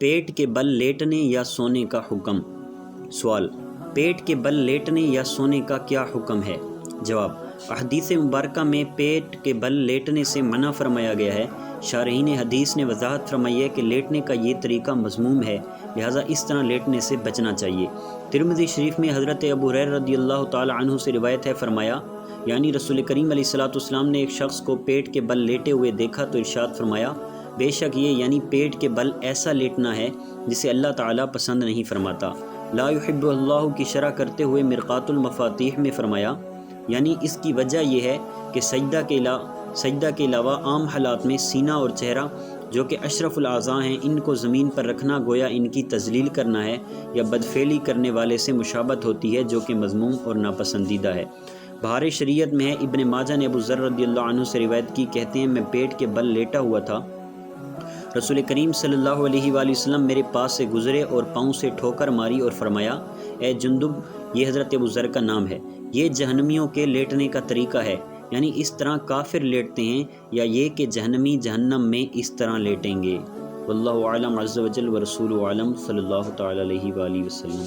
پیٹ کے بل لیٹنے یا سونے کا حکم۔ سوال، پیٹ کے بل لیٹنے یا سونے کا کیا حکم ہے؟ جواب، احادیث مبارکہ میں پیٹ کے بل لیٹنے سے منع فرمایا گیا ہے۔ شارحین حدیث نے وضاحت فرمائی ہے کہ لیٹنے کا یہ طریقہ مذموم ہے، لہٰذا اس طرح لیٹنے سے بچنا چاہیے۔ ترمذی شریف میں حضرت ابو ہریرہ رضی اللہ تعالی عنہ سے روایت ہے، فرمایا یعنی رسول کریم علیہ السلام نے ایک شخص کو پیٹ کے بل لیٹے ہوئے دیکھا تو ارشاد فرمایا، بے شک یہ یعنی پیٹ کے بل ایسا لیٹنا ہے جسے اللہ تعالیٰ پسند نہیں فرماتا۔ لا یحب اللہ کی شرح کرتے ہوئے مرقات المفاتیح میں فرمایا یعنی اس کی وجہ یہ ہے کہ سجدہ کے علاوہ عام حالات میں سینہ اور چہرہ جو کہ اشرف الاعضاء ہیں ان کو زمین پر رکھنا گویا ان کی تذلیل کرنا ہے یا بدفعلی کرنے والے سے مشابہت ہوتی ہے جو کہ مذموم اور ناپسندیدہ ہے۔ بہار شریعت میں ہے، ابن ماجہ نے ابو ذر رضی اللہ عنہ سے روایت کی، کہتے ہیں میں پیٹ کے بل لیٹا ہوا تھا، رسول کریم صلی اللہ علیہ وآلہ وسلم میرے پاس سے گزرے اور پاؤں سے ٹھوکر ماری اور فرمایا، اے جندب، یہ حضرت ابو ذر کا نام ہے، یہ جہنمیوں کے لیٹنے کا طریقہ ہے، یعنی اس طرح کافر لیٹتے ہیں، یا یہ کہ جہنمی جہنم میں اس طرح لیٹیں گے۔ واللہ اعلم عز وجل ورسولہ اعلم صلی اللہ تعالی علیہ وآلہ وسلم۔